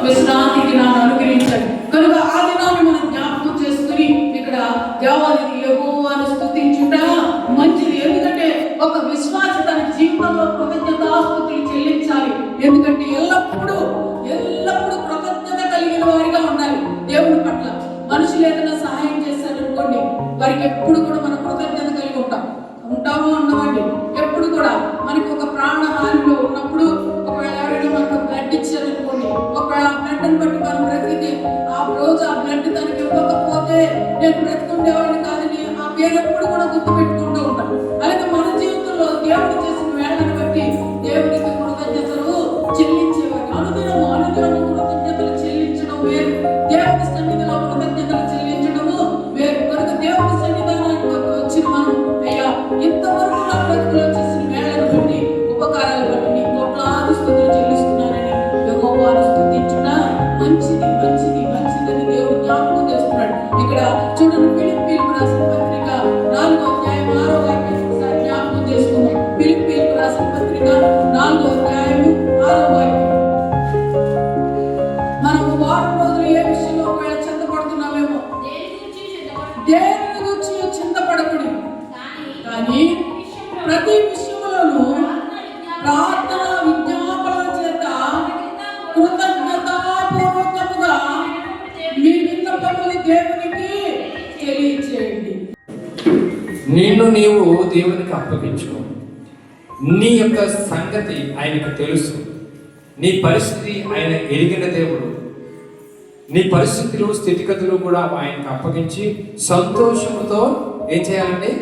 విశ్రాంతికి నాకు అనుగ్రహించండి. కనుక ఆ దినాన్ని మనం జ్ఞాపకం చేసుకుని ఇక్కడ దేవాలయం యెహోవాను స్తుతించుట మంచిది. ఎందుకంటే ఒక విశ్వాసి తన జీవితంలో కృతజ్ఞతాస్తుతులు చెల్లించాలి. ఎందుకంటే ఎల్లప్పుడూ కృతజ్ఞత కలిగిన వారిగా ఉండాలి దేవుని పట్ల. మనుషులు ఏదైనా సహాయం చేశారనుకోండి, వారికి ఎప్పుడు కూడా మనం కృతజ్ఞత కలిగి ఉంటామో ఉండవండి. ఎప్పుడు కూడా మనకి ఒక ప్రాణహానిలో ఉన్నప్పుడు ఒకవేళ ఎవరైనా మనకు బ్లడ్ ఇచ్చారనుకోండి, ఒకవేళ ఆ బ్లడ్ని బట్టి మనం బ్రతికితే ఆ రోజు ఆ బ్లడ్ తనకి ఇవ్వకపోతే నేను బ్రతికుండేవాడిని కాదని ఆ పేరు ఎప్పుడు కూడా గుర్తు పెట్టుకుంటూ ఉంటాం. అలాగే మన జీవితంలో దేవుడు చేసిన వేళను బట్టి దేవునికి కృతజ్ఞతలు చెల్లించేవారు. అనుదినము కృతజ్ఞతలు చెల్లించడం వేరు, దేవుని సన్నిధిలో కృతజ్ఞతలు చెల్లించడము వేరు. కనుక దేవుని సన్నిధానానికి వచ్చిన మనం అయ్యా ఇంతవరకు నా బ్రతుకులో చేసిన వేళను బట్టి ఉపకారాలు బట్టి నీ కోట్లాది స్తుతులు చెల్లిస్తున్నానని యెహోవాను స్తుతించుట మంచిది అని దేవుడు జ్ఞాపకం చేస్తున్నాడు. ఇక్కడ చూడండి, ఫిలిప్పీయులకు రాసిన పత్రిక 4వ అధ్యాయం 6వ వాక్యం ఒకసారి జ్ఞాపకం చేసుకుందాం. ఫిలిప్పీయులకు రాసిన పత్రిక 4వ అధ్యాయం 6వ వాక్యం. మనం వారం రోజులు ఏ విషయంలో ఒకవేళ చింతపడుతున్నామేమో, దేని గురించి చింతపడకూడదు, కానీ ప్రతి విషయంలోనూ ప్రార్థన విజ్ఞాపనల చేత కృతజ్ఞతాపూర్వకముగా మీ విన్నపములు దేవునికి తెలియచేయండి. నిన్ను నీవు దేవునికి అప్పగించుకో. నీ యొక్క సంగతి ఆయనకు తెలుసు. నీ పరిస్థితి ఆయన ఎరిగిన దేవుడు. నీ పరిస్థితులు స్థితిగతులు కూడా ఆయనకు అప్పగించి సంతోషంతో ఏం చేయాలండి?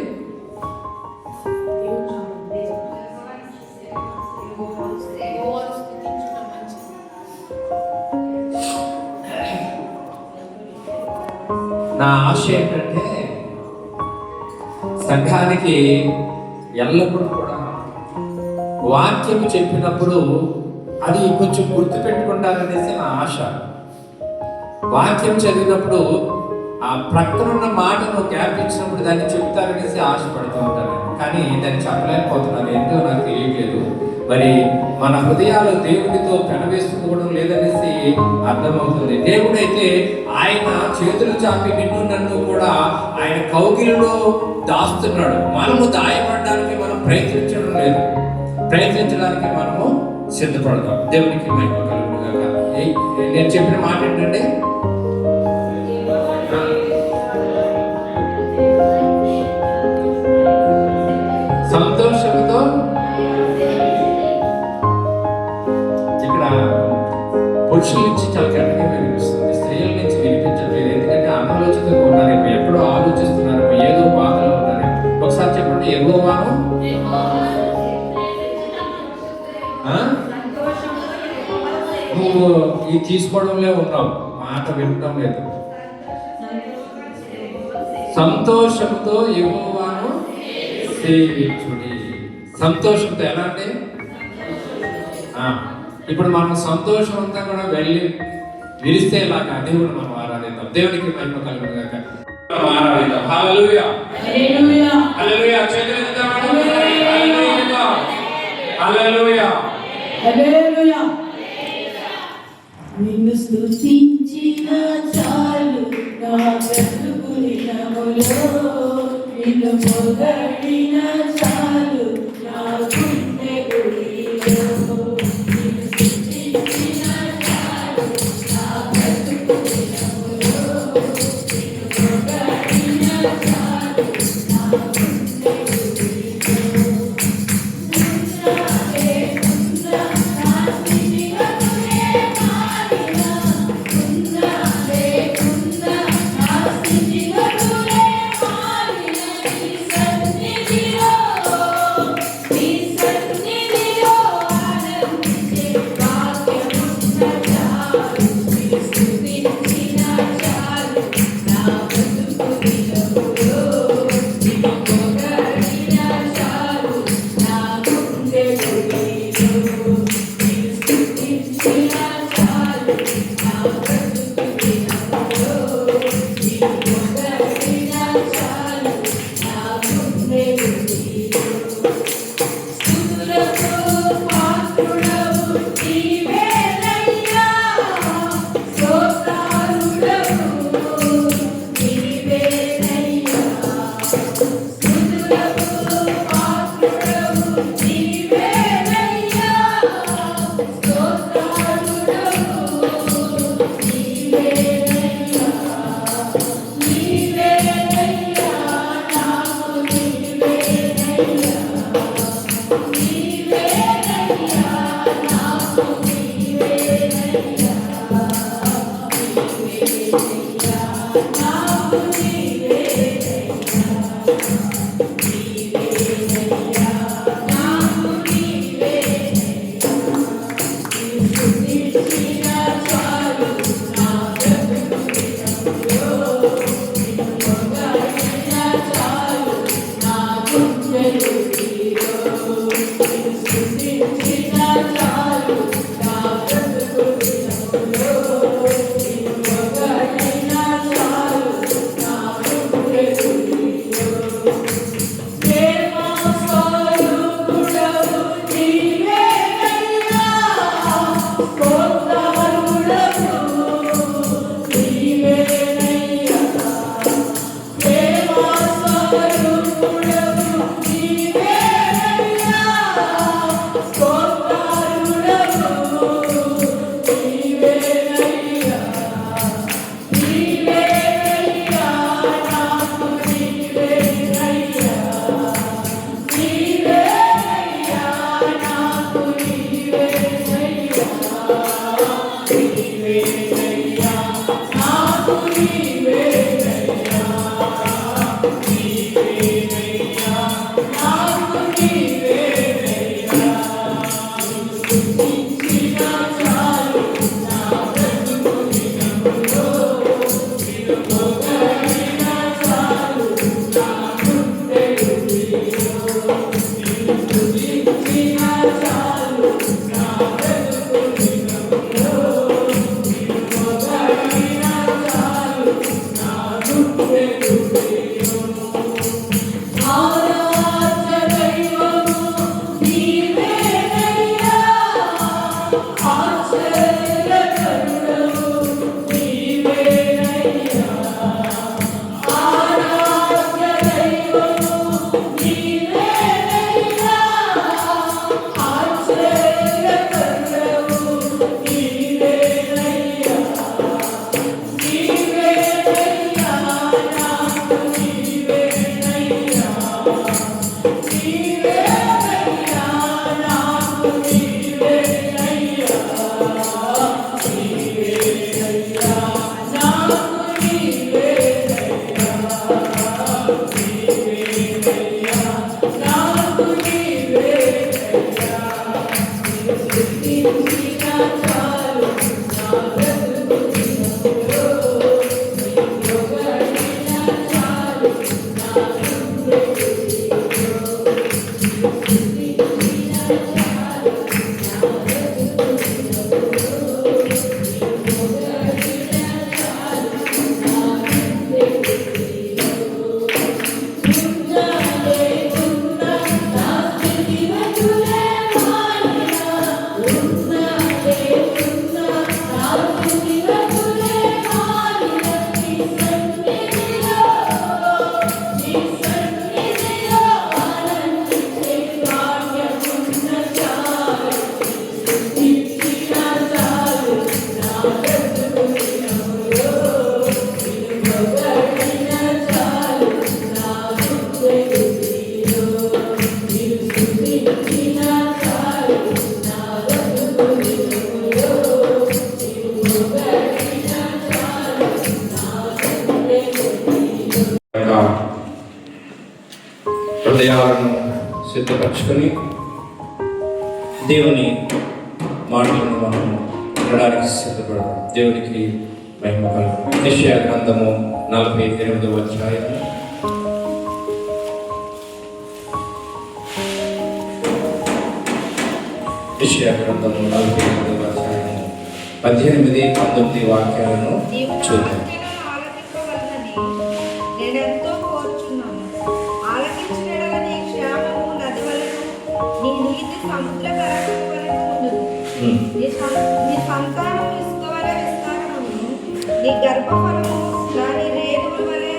నా ఆశ ఏంటంటే సంఘానికి ఎల్లప్పుడూ కూడా వాక్యం చెప్పినప్పుడు అది కొంచెం గుర్తు పెట్టుకుంటారనేసి నా ఆశ. వాక్యం చదివినప్పుడు ఆ ప్రక్కనున్న మాటను గ్యాప్ ఇచ్చినప్పుడు దాన్ని చెప్తారనేసి ఆశపడుతూ ఉంటాను, కానీ దాన్ని చెప్పలేకపోతున్నాను. ఏంటో నాకు తెలియలేదు. మరి మన హృదయాలు దేవుడితో పెనవేసుకోవడం లేదనేసి అర్థమవుతుంది. దేవుడైతే ఆయన చేతులు చాపి నిన్ను నన్ను కూడా ఆయన కౌగిలిలో దాస్తున్నాడు. మనము దాయపడడానికి మనం ప్రయత్నించడం లేదు, ప్రయత్నించడానికి మనము సిద్ధపడతాం. దేవునికి మహిమ కలుగును గాక. నేను చెప్పిన మాట ఏంటంటే, సంతోషంతో ఇక్కడ పురుషుల నుంచి చాలా గట్టిగా వినిపిస్తుంది, స్త్రీల నుంచి వినిపించట్లేదు. ఎందుకంటే అనాలోచితంగా ఉన్నారు, ఎప్పుడో ఆలోచిస్తున్నారు, ఏదో బాధలో ఉన్నారు. ఒకసారి చెప్పండి, యెహోవాను నువ్వు ఈ తీసుకోవడంలో ఉన్నావు, మాట వినటం లేదు. సంతోషంతో యెహోవాను సేవించుడి. సంతోషంతో ఎలా అంటే, ఇప్పుడు మనం సంతోషం అంతా కూడా వెళ్ళి విరిస్తే ఇలాగా దేవుడు మనం ఆరాధిద్దాం. దేవునికి మహిమ కలుగును గాక. ఆరాధిద్దాం. హల్లెలూయా, హల్లెలూయా, హల్లెలూయా. చేతులెత్తుదాం. హల్లెలూయా, హల్లెలూయా, హల్లెలూయా. నిన్ను స్తుతించిన చాలు నా బ్రతుకులినములో, నిన్ను పొగడిన చాలు నా గుండె గుడిలో. నిన్ను స్తుతించిన చాలు నా బ్రతుకులినములో, నిన్ను పొగడిన చాలు నా గుండె గుడిలో. హృదయాలను సిద్ధపరచుకొని దేవుని మాటలను మనం వినడానికి సిద్ధపడదాం. దేవునికి మహిమ కలుగును. యెషయా గ్రంథము 48వ అధ్యాయం యెషయా గ్రంథము 48వ అధ్యాయం 18, 19 వాక్యాలను చూద్దాం. నీ సంతానం ఇసుక వలె విస్తారమును, నీ గర్భఫలము దాని రేణుల వలె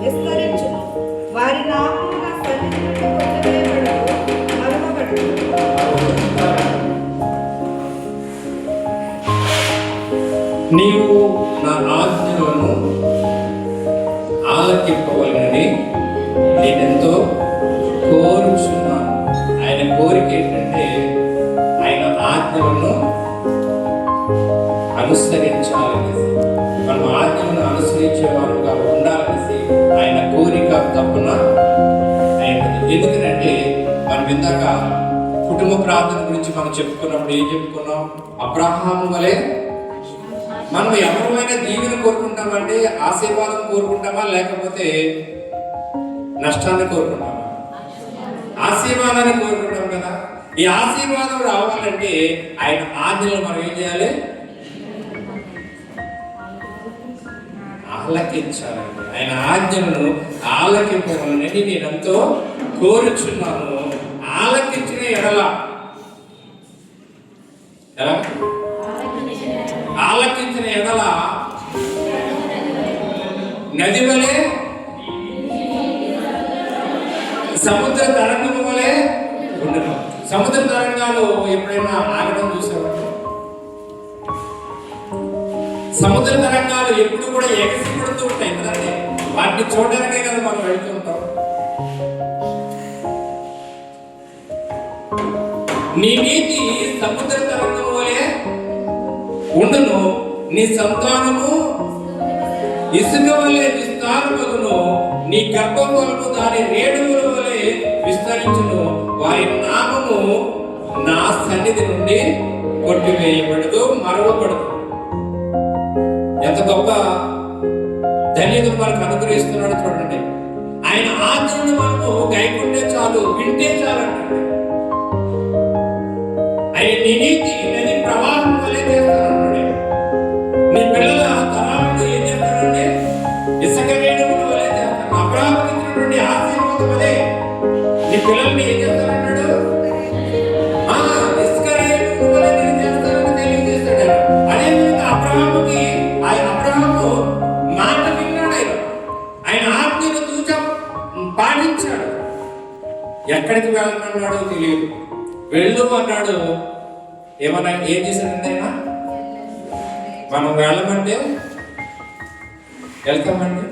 విస్తరించును. వారి నామము నా సన్నిధి నుండి కొట్టివేయబడదు, మరువబడదు. నీవు నా ఆజ్ఞలను ఆలకింపవలనని నేనెంతో కోరుచున్నాను. ఆయన కోరిక ఏంటంటే అనుసరించాలనేసి, మనం ఆజ్ఞలను అనుసరించే వారుగా ఉండాలనేసి ఆయన కోరిక తప్పున అయినది. ఎందుకంటే మనం ఇందాక కుటుంబ ప్రార్థన గురించి మనం చెప్పుకున్నప్పుడు ఏం చెప్పుకున్నాం? అబ్రహాము వలె మనం ఎవరైనా దీవెన కోరుకుంటామంటే ఆశీర్వాదం కోరుకుంటామా, లేకపోతే నష్టాన్ని కోరుకుంటామా? ఆశీర్వాదాన్ని కోరుకుంటాం కదా. ఈ ఆశీర్వాదం రావాలంటే ఆయన ఆజ్ఞలు మనం ఏం చేయాలి? ఆలకించాలండి. ఆయన ఆజ్ఞలను ఆలకించాలని నేను ఎంతో కోరుచున్నాను. ఆలకించిన ఎడల ఎలా? ఆలకించిన ఎడల నది వలె, సముద్ర తరంగం వలె ఉండను. సముద్ర తరంగాలు ఎప్పుడైనా ఆగడం చూసామంటే, సముద్ర తరంగాలు ఎప్పుడు కూడా ఎగసి పడుతూ ఉంటాయి కదండి. వాటిని చూడడానికే కదా మనం వెళ్తూ ఉంటాం. నీ నీతి సముద్ర తరంగం వలె ఉండును, నీ సంతానము ఇసుక వలె విస్తారమగును, నీ గర్భఫలము దాని రేణువుల వలె విస్తరించును, వారి నామము నా సన్నిధి నుండి కొట్టివేయబడదు, మరవబడదు. ఎంత గొప్ప ధన్యత మనకు అనుగ్రహిస్తున్నాడు చూడండి. ఆయన ఆజ్ఞలను మనము గైకుంటే చాలు, వింటే చాలు అంటాడు. ఆయన నీ నీతి నది ప్రవాహం వలె చేస్తానంటే, నీ పిల్లల తరాలను ఏం చేస్తానంటే ఇసుక రేణువుల వలె చేస్తాను. అబ్రహాముకి ఇచ్చినటువంటి ఆశీర్వాదం అదే. నీ పిల్లల్ని ఏం చేస్తానంటాడు? ఇసుక రేణువుల వలె నేను చేస్తానని తెలియజేస్తాడు. అదేవిధంగా అబ్రహాముకి అబ్రహాము మాట విన్నాడు. ఆయన ఆజ్ఞను తూచ పాటించాడు. ఎక్కడికి వెళ్ళమన్నాడో తెలియదు, వెళ్ళు అన్నాడు. ఏమన్నా ఏం చేశాడంటే ఆయన, మనం వెళ్ళమంటే వెళ్తామండి.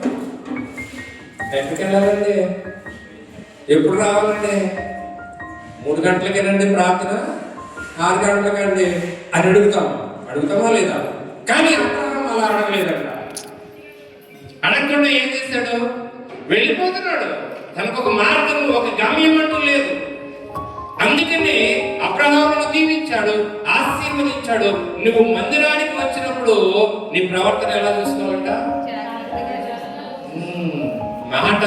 ఎక్కడికి వెళ్ళాలండి? ఎప్పుడు రావాలండి? 3 గంటలకేనండి ప్రార్థన, 6 గంటలకండి అని అడుగుతామా లేదా? కానీ అబ్రహాము అలా అడగలేదంట. అడగకుండా ఏం చేశాడు? వెళ్ళిపోతున్నాడు. తనకు ఒక మార్గం, ఒక గమ్యం అంటూ లేదు. అందుకని అబ్రహామును దీవించాడు, ఆశీర్వదించాడు. నువ్వు మందిరానికి వచ్చినప్పుడు నీ ప్రవర్తన ఎలా చూసుకోవాలంట? మాట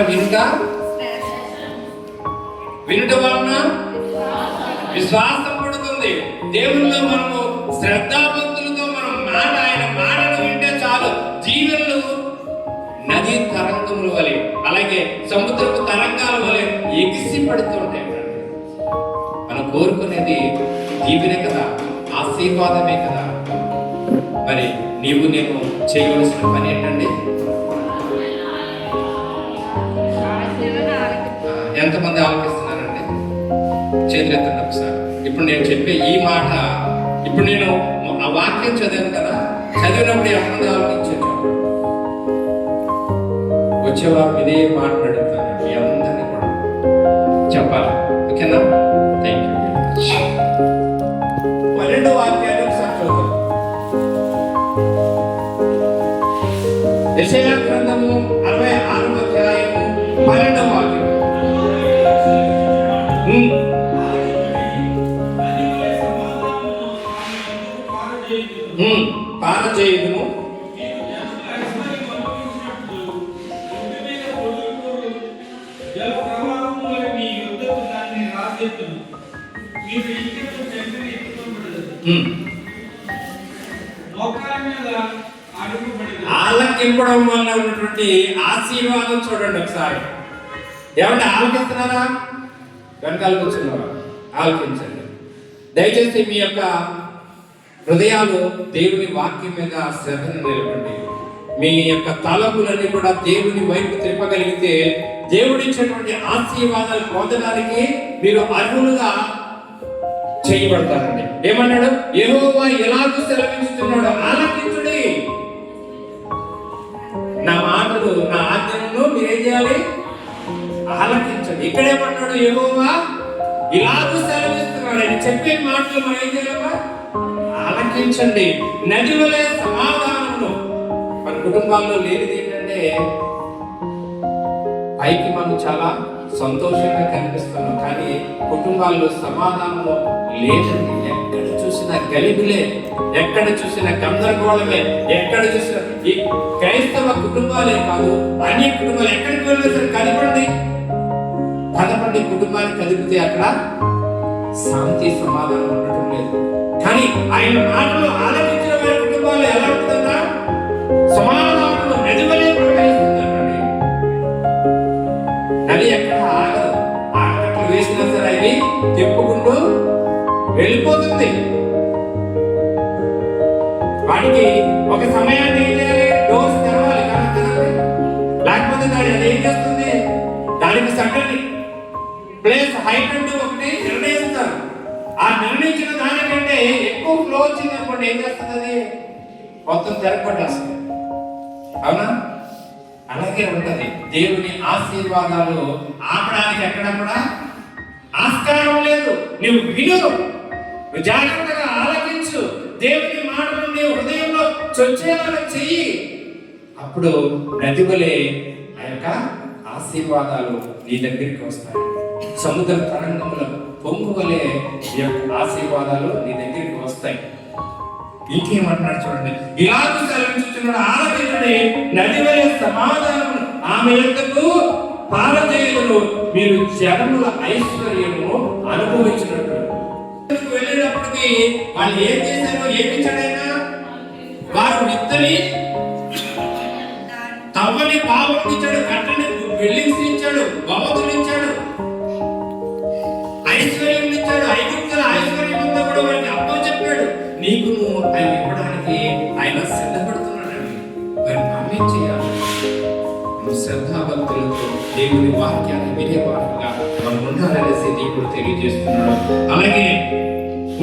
వినుట వలన విశ్వాసం పడుతుంది. దేవుల్లో మనము శ్రద్ధావంతులతో మనం ఆయన మాటను వింటే చాలు. జీవనలు నదీ తరంగముల వలె, అలాగే సముద్రపు తరంగాల వలె ఎగిసి పడుతూ ఉంటాయి. మనం కోరుకునేది దీవెనే కదా, ఆశీర్వాదమే కదా. మరి నీవు నేను చేయవలసిన పని ఏంటండి? ఎంతమంది ఆలోచిస్తున్నారండి? చేతులెత్తండి ఒకసారి. ఇప్పుడు నేను చెప్పే ఈ మాట, ఇప్పుడు నేను ఆ వాక్యం చదివాను కదా, చదివినప్పుడు ఎంతమంది ఆలోచించారు? వచ్చేవారు ఇదే మాట్లాడుతాను. మీ అందరినీ కూడా చెప్పాలి, ఓకేనా? Thank you. 12వ వాక్యాన్ని ఒకసారి చదువుతాం. యెషయా గ్రంథము 66వ అధ్యాయము 12వ వాక్యం. పారజేయుదును, ఆలకింపడం వల్ల ఉన్నటువంటి ఆశీర్వాదం చూడండి ఒకసారి. ఏమంటే ఆలకిస్తున్నారా? వెనకాల కూర్చున్నారా? ఆలకించండి దయచేసి. మీ యొక్క హృదయాలు దేవుని వాక్యం మీద శ్రద్ధను నిలబండి. మీ యొక్క తలపులన్నీ కూడా దేవుని వైపు తిప్పగలిగితే దేవుడిచ్చినటువంటి ఆశీర్వాదాలు పొందడానికి మీరు అర్హులుగా చేయబడతారండి. ఏమన్నాడు? యెహోవా ఎలాగూ సెలవిస్తున్నాడు, ఆలకించుడి. నా మాటలు, నా ఆజ్ఞలను మీరేం చేయాలి? ఆలకించండి. ఇక్కడేమన్నాడు? యెహోవా ఇలాగూ సెలవిస్తున్నాడు, కాబట్టి ఆయన చెప్పే మాటలు మనం ఏం చేయాలమ్మా? ఆలకించండి. నది వలె సమాధానమును. మన కుటుంబాల్లో లేనిది ఏంటంటే, పైకి మనం చాలా సంతోషంగా కనిపిస్తున్నాం, కానీ కుటుంబాల్లో సమాధానము లేదండి. ఎక్కడ చూసినా గలిబిలే, ఎక్కడ చూసినా గందరగోళమే, ఎక్కడ చూసినా ఈ క్రైస్తవ కుటుంబాలే కాదు, అన్ని కుటుంబాలు ఎక్కడికి వెళ్ళినా సరే కదపండి కుటుంబాన్ని కదిపితే అక్కడ శాంతి సమాధానం ఉండటం లేదు. కానీ ఆయన మాటలు ఆలకించిన వారి కుటుంబాలు ఎలా ఉంటుందా? సమాధానంలో నది వలె ప్రవహిస్తుందండి. నది ఎక్కడ ఆగదు. ఆకట్లు వేసినా సరే అవి తిప్పుకుంటూ వెళ్ళిపోతుంది. వాటికి ఒక సమయాన్ని డోర్స్ తెరవాలి, లేకపోతే దాని అది ఏం చేస్తుంది? దానికి సడన్లీ ప్లేస్ హైట్ అంటూ ఒకటి నిర్ణయిస్తారు. ఆ నిర్ణయించిన దానికంటే ఎక్కువ ఫ్లో వచ్చింది అనుకోండి, ఏం చేస్తుంది? అది మొత్తం తెరపట్టేస్తుంది. అవునా? అలాగే ఉంటది. దేవుని ఆశీర్వాదాలు ఆపడానికి ఎక్కడ కూడా ఆస్కారం లేదు. నువ్వు విను, జాగ్రత్తగా ఆలకించు, దేవుని మాటలు నీ హృదయంలో చొచ్చేలాగా చెయ్యి. అప్పుడు నది వలె ఆ యొక్క ఆశీర్వాదాలు నీ దగ్గరికి వస్తాయి. సముద్ర తరంగముల పొంగు వలె ఈ యొక్క ఆశీర్వాదాలు నీ దగ్గరికి వస్తాయి. ఇంకేమంటున్నాడు చూడండి, ఇలాగూ సెలవిస్తున్నాడు, ఆలకించండి, నది వలె సమాధానం ఆమె యొద్దకు పారజేయులను, మీరు జనముల ఐశ్వర్యము అనుభవించినట్టు. వెళ్ళేటప్పటికి వాళ్ళు ఏం చేశారు? ఏమిచ్చాడైనా? వారు విత్తని తవ్వని పాపం ఇచ్చాడు, కట్టని బిల్డింగ్స్ ఇచ్చాడు, భవతులు ఇచ్చాడు, ఐశ్వర్యం ఇచ్చాడు. ఐగుప్తుల ఐశ్వర్యం అంతా కూడా వారికి అప్ప చెప్పాడు. నీకు నువ్వు ఆయన ఇవ్వడానికి ఆయన సిద్ధపడుతున్నాడండి. మరి మనం చేయాలి? శ్రద్ధాభక్తులతో దేవుని వాక్యాన్ని వినే వారుగా మనం ఉండాలనేసి దేవుడు తెలియజేస్తున్నాడు. అలాగే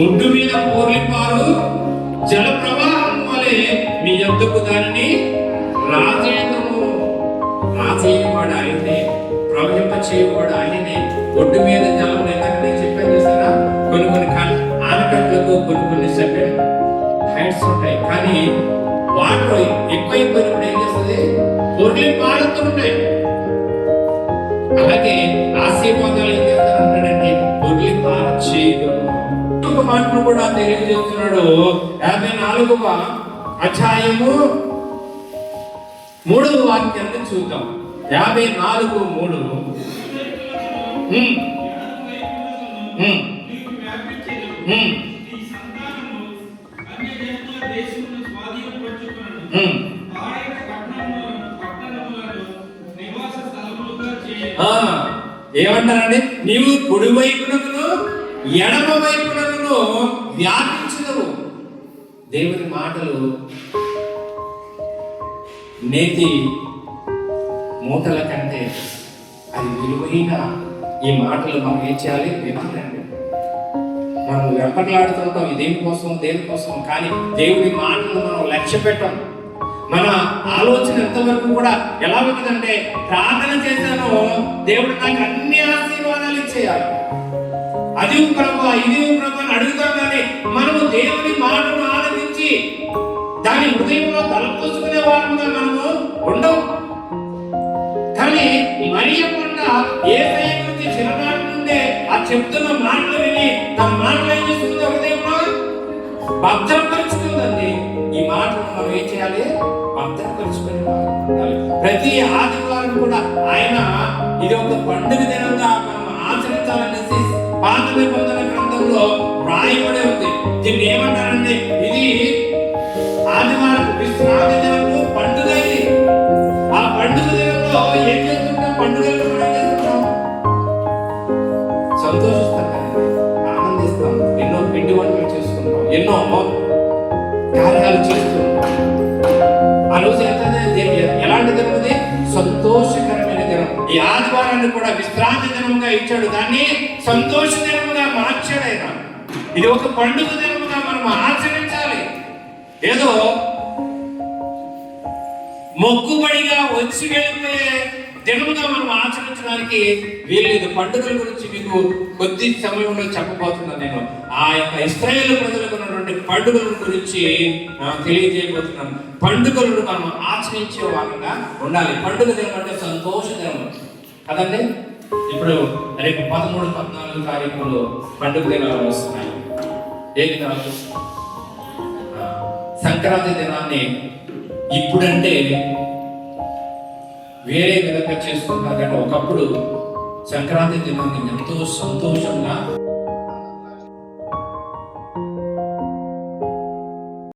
ఒడ్డు మీద పోర్లిపారు జల ప్రవాహం వలె మీ యొద్దకు దానిని రాజేయము. రాజేయవాడు ఆయనే, ప్రవహింప చేయవాడు ఆయనే. ఒడ్డు మీద జలం ఎందుకంటే చెప్పాను చూసారా, కొన్ని ఆనకట్లకు కొన్ని సెకండ్ హైట్స్ ఉంటాయి, కానీ వాటర్ ఎక్కువైపోయినప్పుడు ఏం చేస్తుంది? పొర్లి పారుతూ ఉంటాయి. అలాగే ఆశీర్వాదాలు ఏం చేస్తారంటాడంటే పొర్లి పారచేయదు. ఒక మాటను కూడా తెలియజేస్తున్నాడు. 54వ అధ్యాయము 3వ వాక్యాన్ని చూద్దాం. 54:3. ఏమంటారండి? నీవు కుడి వైపునకును ఎడమ వైపునకును వ్యాపించదు. దేవుని మాటలు నేతి మూటల కంటే అది విలువైన ఈ మాటలు మనం ఏం చేయాలి? వినాలండి. మనం వెంపట్లాడుతుంటాం దేనికోసం, కానీ దేవుని మాటలు మనం లక్ష్య పెట్టం. మన ఆలోచన ఎంతవరకు కూడా ఎలా ఉంటుందంటే, ప్రార్థన చేశాను, దేవుడు నాకు అన్ని ఆశీర్వాదాలు ఇచ్చేయాలి, అది ప్రభు ఇది ప్రభు అని అడుగుతాం. కానీ మనము దేవుని మాటను ఆనందించి దాని హృదయంలో తలపోసుకునే వారంగా మనము ఉండవు. కానీ మరియకుండా యేసయ్య గురించి చిన్ననాటి నుండే ఆ చెప్తున్న మాటలు విని తన మాటలు ఏం చేస్తుందో హృదయంలో భద్రపరుచుకుందండి. ఈ మాటలు మనం ఏం చేయాలి? భద్రపరుచుకుని ఉండాలి. ప్రతి ఆదివారం కూడా ఆయన ఇది ఒక పండుగ దినంగా మనం ఆచరించాలనేసి పాత నిబంధన గ్రంథంలో రాయబడి ఉంది. దీన్ని ఏమంటారంటే, ఇది ఆదివారం విశ్రాంతి దినము, పండుగ. ఇది ఆ పండుగ దినంలో ఏం చేస్తుంటాం? పండుగలు మనం చేస్తుంటాం, సంతోషిస్తాం, ఆనందిస్తాం, ఎన్నో పిండి వంటలు చేసుకుంటాం, ఎన్నో కార్యాలు చేస్తుంటాం. ఆ రోజు ఎలాంటి దినం? సంతోషకరమైన దినం. ఈ ఆదివారాన్ని కూడా విశ్రాంతి దినంగా ఇచ్చాడు, దాన్ని సంతోష దినముగా మార్చాడు ఆయన. ఇది ఒక పండుగ దినముగా మనం ఆచరించాలి. ఏదో మొక్కుబడిగా వచ్చి వెళ్ళిపోయే దినముగా మనం ఆచరించడానికి వీలేదు. పండుగల గురించి మీకు కొద్ది సమయంలో చెప్పబోతున్నాను. నేను ఆ యొక్క ఇశ్రాయేలు ప్రజలకు ఉన్నటువంటి పండుగల గురించి తెలియజేయబోతున్నాను. పండుగలను మనం ఆచరించే వాళ్ళగా ఉండాలి. పండుగ దినం అంటే సంతోష దినం కదండి. ఇప్పుడు రేపు 13, 14 తారీఖులు పండుగ దినాలు వస్తున్నాయి. ఏ దినాలు? సంక్రాంతి దినాన్ని ఇప్పుడంటే వేరే విధంగా చేసుకుంటారు. కానీ ఒకప్పుడు సంక్రాంతి దినాన్ని ఎంతో సంతోషంగా